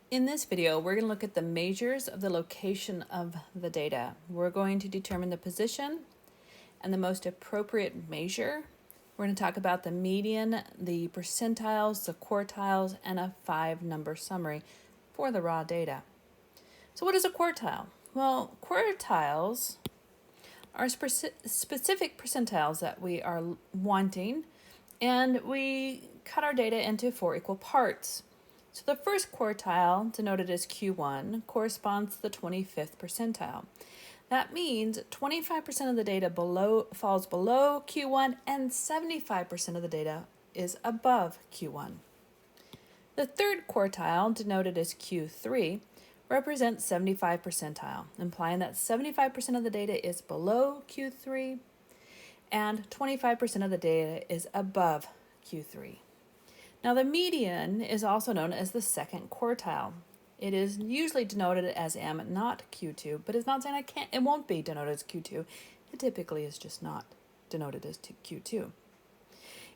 In this video, we're going to look at the measures of the location of the data. We're going to determine the position and the most appropriate measure. We're going to talk about the median, the percentiles, the quartiles, and a 5-number summary for the raw data. So what is a quartile? Well, quartiles are specific percentiles that we are wanting, and we cut our data into 4 equal parts. So the first quartile, denoted as Q1, corresponds to the 25th percentile. That means 25% of the data falls below Q1 and 75% of the data is above Q1. The third quartile, denoted as Q3, represents 75 percentile, implying that 75% of the data is below Q3 and 25% of the data is above Q3. Now the median is also known as the second quartile. It is usually denoted as M, not Q2, but it's not saying it won't be denoted as Q2. It typically is just not denoted as Q2.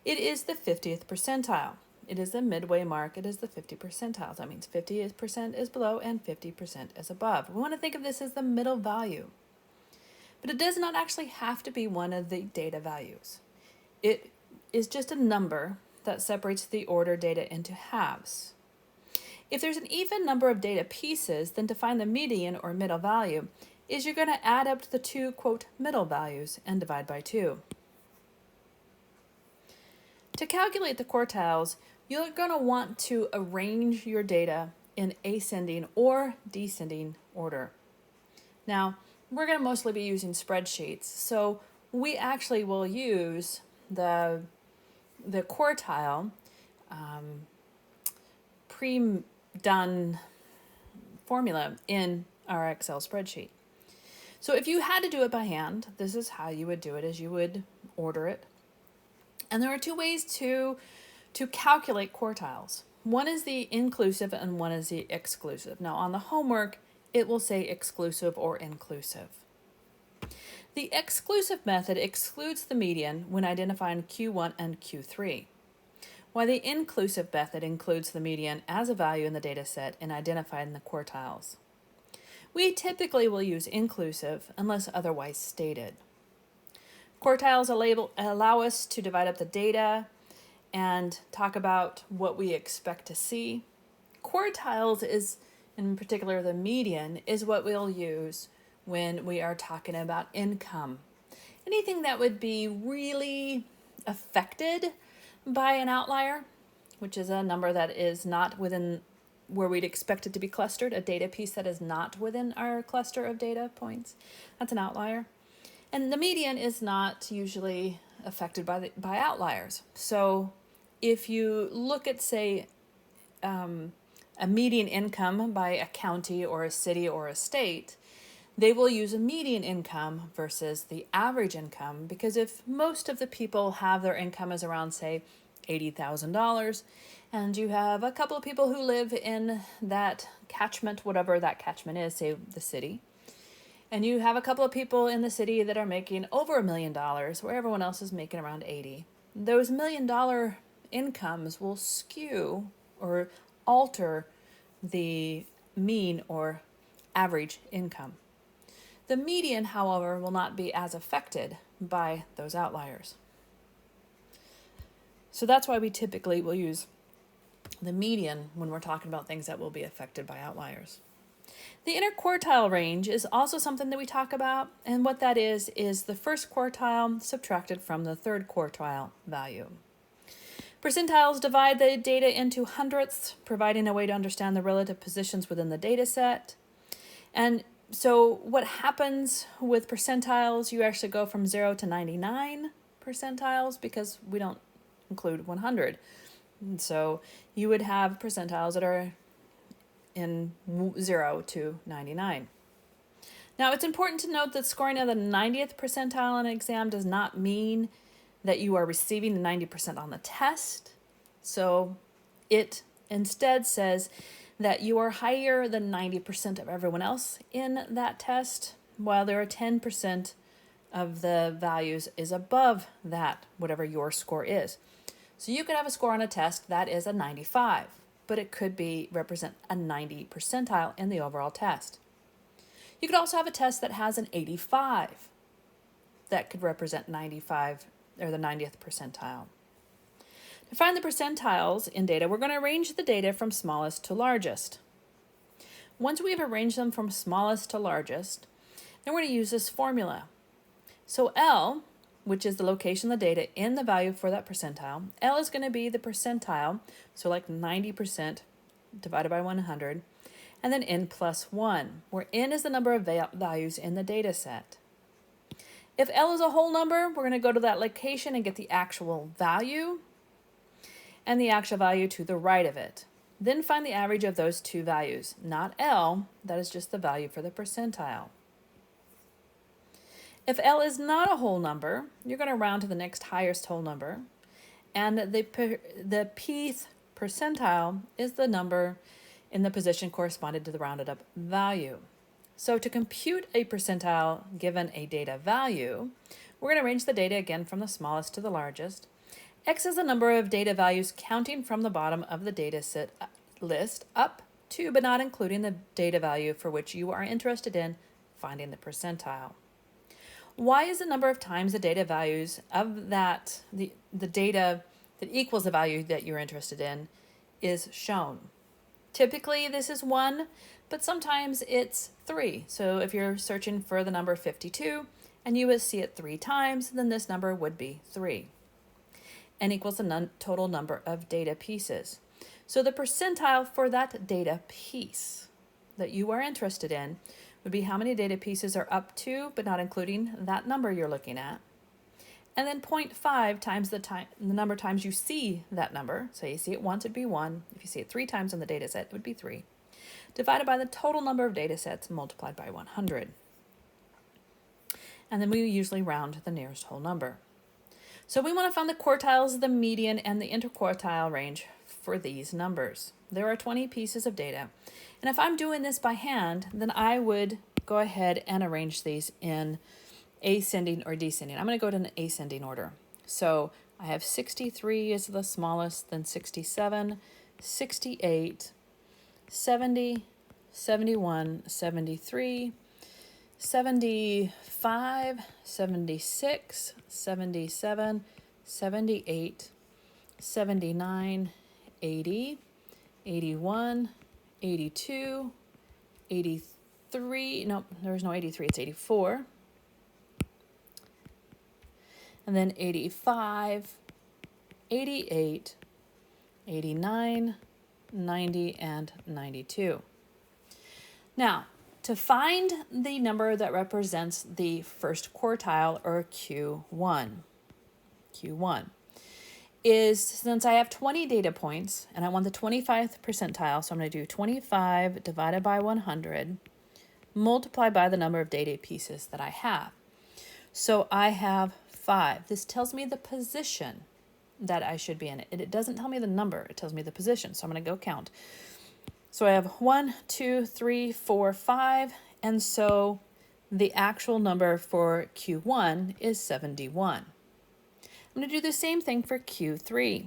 It is the 50th percentile. It is the midway mark. It is the 50 percentile. That means 50% is below and 50% is above. We want to think of this as the middle value. But it does not actually have to be one of the data values. It is just a number that separates the order data into halves. If there's an even number of data pieces, then to find the median or middle value is you're going to add up to the two, quote, middle values and divide by 2. To calculate the quartiles, you're going to want to arrange your data in ascending or descending order. Now, we're going to mostly be using spreadsheets, so we actually will use the quartile pre-done formula in our Excel spreadsheet. So if you had to do it by hand, this is how you would do it, as you would order it. And there are 2 ways to calculate quartiles. One is the inclusive and one is the exclusive. Now on the homework, it will say exclusive or inclusive. The exclusive method excludes the median when identifying Q1 and Q3, while the inclusive method includes the median as a value in the data set and identifying the quartiles. We typically will use inclusive unless otherwise stated. Quartiles allow us to divide up the data and talk about what we expect to see. Quartiles is, in particular the median, is what we'll use when we are talking about income. Anything that would be really affected by an outlier, which is a number that is not within where we'd expect it to be clustered, a data piece that is not within our cluster of data points, that's an outlier. And the median is not usually affected by outliers. So if you look at, say, a median income by a county or a city or a state, they will use a median income versus the average income, because if most of the people have their income as around, say, $80,000, and you have a couple of people who live in that catchment, whatever that catchment is, say the city, and you have a couple of people in the city that are making over $1 million, where everyone else is making around 80, those $1 million incomes will skew or alter the mean or average income. The median, however, will not be as affected by those outliers. So that's why we typically will use the median when we're talking about things that will be affected by outliers. The interquartile range is also something that we talk about, and what that is the first quartile subtracted from the third quartile value. Percentiles divide the data into hundredths, providing a way to understand the relative positions within the data set. And so what happens with percentiles, you actually go from 0 to 99 percentiles because we don't include 100. And so you would have percentiles that are in 0 to 99. Now it's important to note that scoring at the 90th percentile on an exam does not mean that you are receiving the 90% on the test. So it instead says that you are higher than 90% of everyone else in that test, while there are 10% of the values is above that, whatever your score is. So you could have a score on a test that is a 95, but it could represent a 90 percentile in the overall test. You could also have a test that has an 85 that could represent 95 or the 90th percentile. To find the percentiles in data, we're going to arrange the data from smallest to largest. Once we've arranged them from smallest to largest, then we're going to use this formula. So L, which is the location of the data in the value for that percentile, L is going to be the percentile, so like 90% divided by 100, and then N plus 1, where N is the number of values in the data set. If L is a whole number, we're going to go to that location and get the actual value and the actual value to the right of it. Then find the average of those two values, not L, that is just the value for the percentile. If L is not a whole number, you're going to round to the next highest whole number, and the pth percentile is the number in the position corresponding to the rounded up value. So to compute a percentile given a data value, we're going to arrange the data again from the smallest to the largest. X is the number of data values counting from the bottom of the data set list up to but not including the data value for which you are interested in finding the percentile. Y is the number of times the data values of the data that equals the value that you're interested in is shown. Typically this is 1, but sometimes it's 3. So if you're searching for the number 52 and you would see it 3 times, then this number would be 3. N equals the total number of data pieces. So the percentile for that data piece that you are interested in would be how many data pieces are up to, but not including that number you're looking at. And then 0.5 times the number of times you see that number. So you see it once, it'd be 1. If you see it 3 times on the data set, it would be 3. Divided by the total number of data sets multiplied by 100. And then we usually round to the nearest whole number. So we want to find the quartiles, the median, and the interquartile range for these numbers. There are 20 pieces of data. And if I'm doing this by hand, then I would go ahead and arrange these in ascending or descending. I'm going to go to an ascending order. So I have 63 is the smallest, then 67, 68, 70, 71, 73, 75, 76, 77, 78, 79, 80, 81, 82, 83, no, there's no 83, it's 84, and then 85, 88, 89, 90, and 92. Now, to find the number that represents the first quartile, or Q1 is, since I have 20 data points and I want the 25th percentile, so I'm going to do 25 divided by 100 multiplied by the number of data pieces that I have. So I have 5. This tells me the position that I should be in. It doesn't tell me the number, it tells me the position. So I'm going to go count. So I have 1, 2, 3, 4, 5, and so the actual number for Q1 is 71. I'm going to do the same thing for Q3.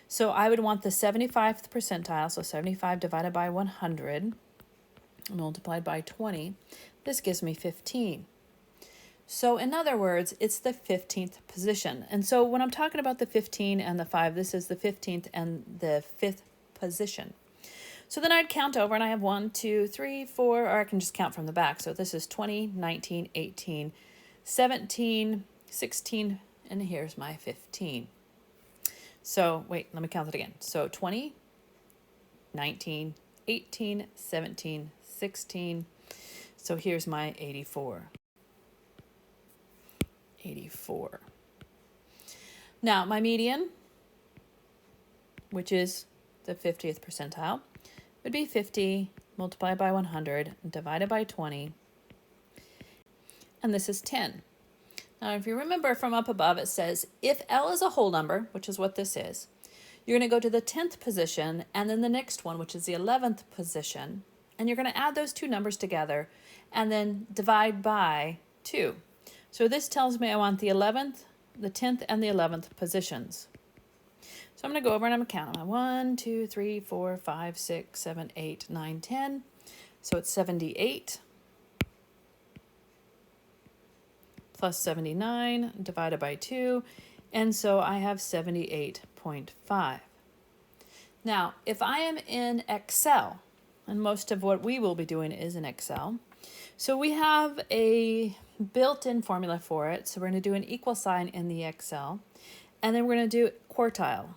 So I would want the 75th percentile, so 75 divided by 100 multiplied by 20. This gives me 15. So in other words, it's the 15th position. And so when I'm talking about the 15 and the 5, this is the 15th and the 5th position. So then I'd count over and I have 1, 2, 3, 4, or I can just count from the back. So this is 20, 19, 18, 17, 16, and here's my 15. So wait, let me count it again. So 20, 19, 18, 17, 16. So here's my 84. 84. Now my median, which is the 50th percentile, would be 50 multiplied by 100 divided by 20, and this is 10. Now if you remember from up above, it says if L is a whole number, which is what this is, you're going to go to the 10th position and then the next one, which is the 11th position, and you're going to add those two numbers together and then divide by 2. So this tells me I want the 11th, the 10th, and the 11th positions. So I'm going to go over and I'm going to count them. 1, 2, 3, 4, 5, 6, 7, 8, 9, 10. So it's 78 plus 79 divided by 2. And so I have 78.5. Now, if I am in Excel, and most of what we will be doing is in Excel, so we have a built-in formula for it. So we're going to do an equal sign in the Excel, and then we're going to do quartile.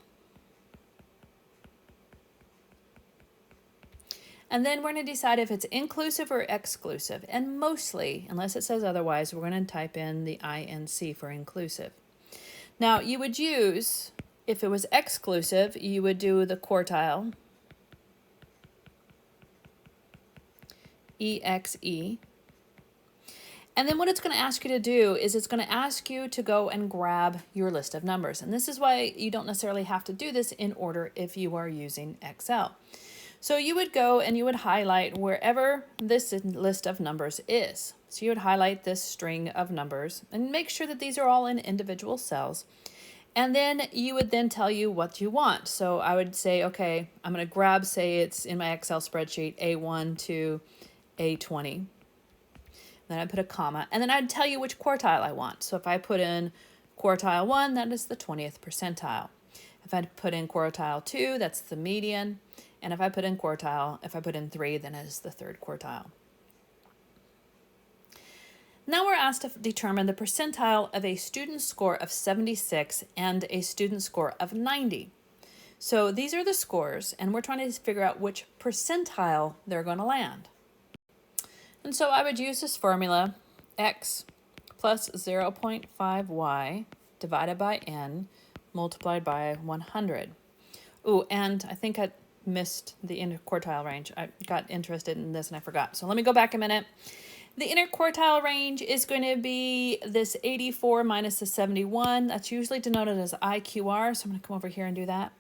And then we're going to decide if it's inclusive or exclusive. And mostly, unless it says otherwise, we're going to type in the INC for inclusive. Now, you would use, if it was exclusive, you would do the quartile, EXE. And then what it's going to ask you to do is it's going to ask you to go and grab your list of numbers. And this is why you don't necessarily have to do this in order if you are using Excel. So you would go and you would highlight wherever this list of numbers is. So you would highlight this string of numbers and make sure that these are all in individual cells. And then you would then tell you what you want. So I would say, okay, I'm going to grab, say it's in my Excel spreadsheet, A1 to A20. Then I'd put a comma, and then I'd tell you which quartile I want. So if I put in quartile 1, that is the 20th percentile. If I put in quartile 2, that's the median. And if I put in 3, then it is the third quartile. Now we're asked to determine the percentile of a student score of 76 and a student score of 90. So these are the scores, and we're trying to figure out which percentile they're going to land. And so I would use this formula, x plus 0.5y divided by n multiplied by 100. Ooh, and I think I missed the interquartile range. I got interested in this and I forgot. So let me go back a minute. The interquartile range is going to be this 84 minus the 71. That's usually denoted as IQR. So I'm going to come over here and do that.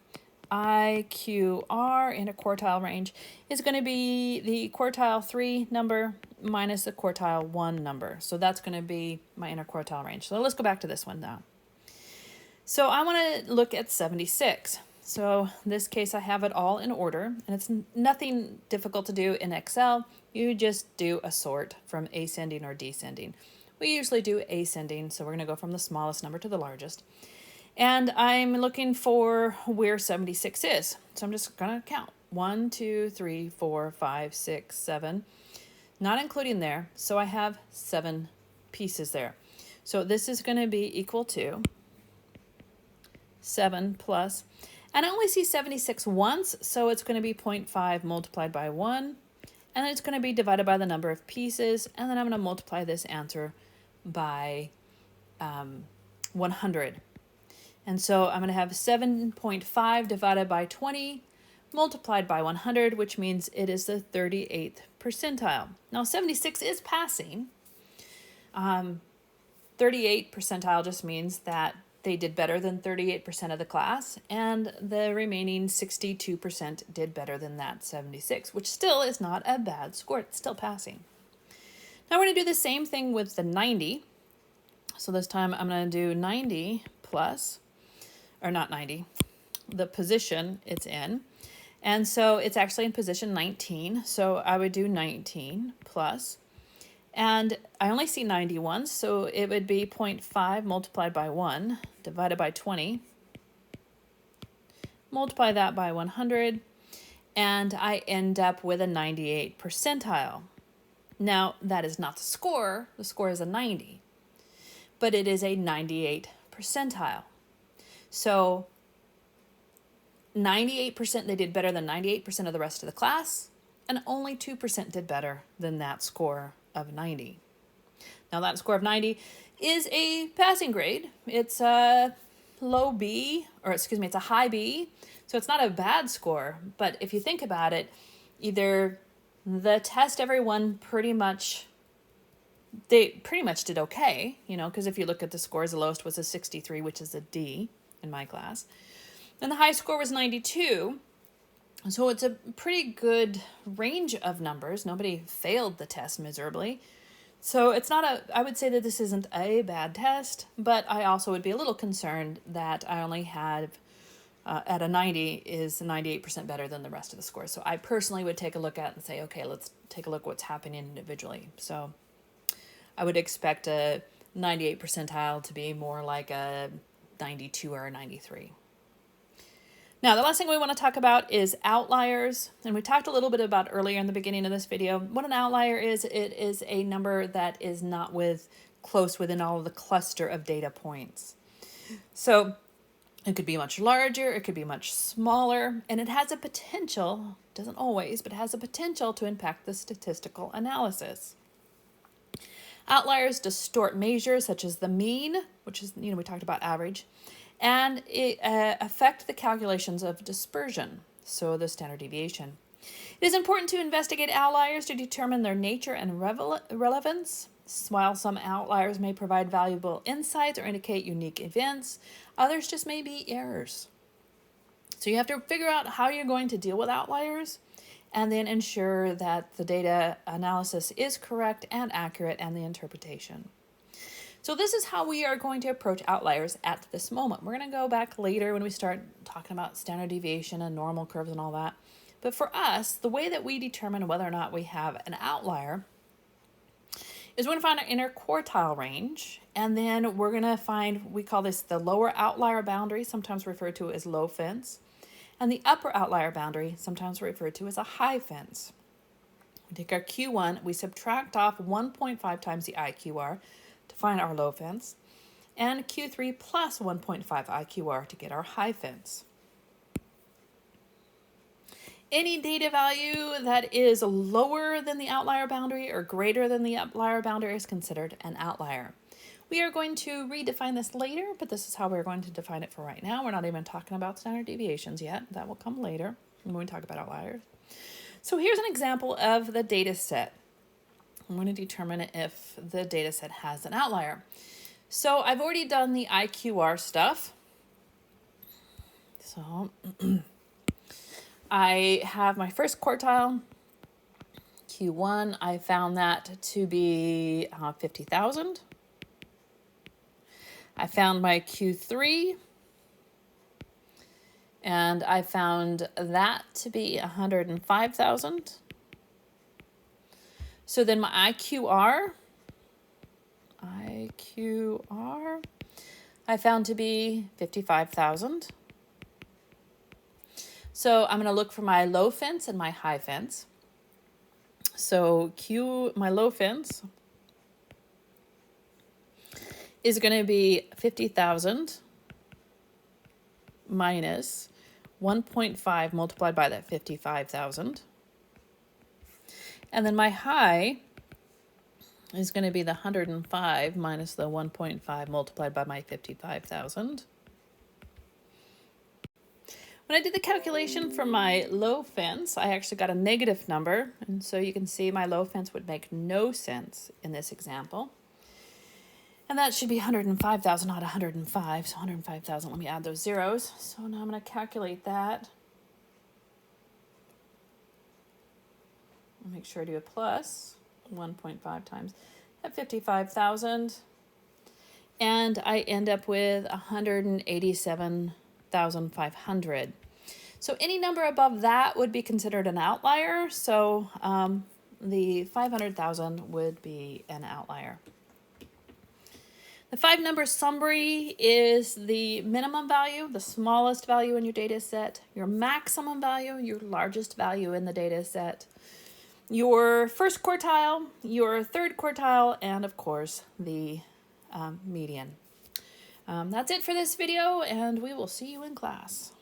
IQR, interquartile range, is going to be the quartile 3 number minus the quartile 1 number. So that's going to be my interquartile range. So let's go back to this one now. So I want to look at 76. So in this case, I have it all in order, and it's nothing difficult to do in Excel. You just do a sort from ascending or descending. We usually do ascending, so we're going to go from the smallest number to the largest. And I'm looking for where 76 is. So I'm just going to count. 1, 2, 3, 4, 5, 6, 7. Not including there. So I have 7 pieces there. So this is going to be equal to 7 plus, and I only see 76 once, so it's going to be 0.5 multiplied by 1, and then it's going to be divided by the number of pieces, and then I'm going to multiply this answer by 100. And so I'm going to have 7.5 divided by 20 multiplied by 100, which means it is the 38th percentile. Now 76 is passing. 38 percentile just means that they did better than 38% of the class, and the remaining 62% did better than that 76, which still is not a bad score. It's still passing. Now we're going to do the same thing with the 90. So this time I'm going to do 90 plus, or not 90, the position it's in. And so it's actually in position 19. So I would do 19 plus, and I only see 91, so it would be 0.5 multiplied by 1 divided by 20. Multiply that by 100, and I end up with a 98 percentile. Now, that is not the score. The score is a 90, but it is a 98 percentile. So 98%, they did better than 98% of the rest of the class, and only 2% did better than that score of 90. Now that score of 90 is a passing grade. It's a low B, or excuse me, it's a high B. So it's not a bad score, but if you think about it, either the test everyone they pretty much did okay, you know, because if you look at the scores, the lowest was a 63, which is a D in my class. And the high score was 92. So it's a pretty good range of numbers. Nobody failed the test miserably. So it's not I would say that this isn't a bad test, but I also would be a little concerned that I only had at a 90 is 98% better than the rest of the scores. So I personally would take a look at and say, okay, let's take a look what's happening individually. So I would expect a 98 percentile to be more like a 92 or a 93. Now, the last thing we want to talk about is outliers. And we talked a little bit about earlier in the beginning of this video. What an outlier is, it is a number that is not close within all of the cluster of data points. So it could be much larger, it could be much smaller, and it has a potential, doesn't always, but has a potential to impact the statistical analysis. Outliers distort measures such as the mean, which is, we talked about average, and it affect the calculations of dispersion, so the standard deviation. It is important to investigate outliers to determine their nature and relevance. While some outliers may provide valuable insights or indicate unique events, others just may be errors. So you have to figure out how you're going to deal with outliers and then ensure that the data analysis is correct and accurate and the interpretation. So this is how we are going to approach outliers at this moment. We're going to go back later when we start talking about standard deviation and normal curves and all that. But for us, the way that we determine whether or not we have an outlier is we're going to find our interquartile range, and then we're going to find, we call this the lower outlier boundary, sometimes referred to as low fence, and the upper outlier boundary, sometimes referred to as a high fence. We take our Q1, we subtract off 1.5 times the IQR to find our low fence, and Q3 plus 1.5 IQR to get our high fence. Any data value that is lower than the outlier boundary or greater than the outlier boundary is considered an outlier. We are going to redefine this later, but this is how we're going to define it for right now. We're not even talking about standard deviations yet. That will come later when we talk about outliers. So here's an example of the data set. I'm going to determine if the data set has an outlier. So I've already done the IQR stuff. So I have my first quartile, Q1. I found that to be 50,000. I found my Q3, and I found that to be 105,000. So then my IQR, I found to be 55,000. So I'm going to look for my low fence and my high fence. So my low fence is going to be 50,000 minus 1.5 multiplied by that 55,000. And then my high is going to be the 105 minus the 1.5 multiplied by my 55,000. When I did the calculation for my low fence, I actually got a negative number. And so you can see my low fence would make no sense in this example. And that should be 105,000, not 105. So 105,000, let me add those zeros. So now I'm going to calculate that. I'll make sure I do a plus 1.5 times at 55,000. And I end up with 187,500. So any number above that would be considered an outlier. So the 500,000 would be an outlier. The 5-number summary is the minimum value, the smallest value in your data set, your maximum value, your largest value in the data set, your first quartile, your third quartile, and of course the median. That's it for this video, and we will see you in class.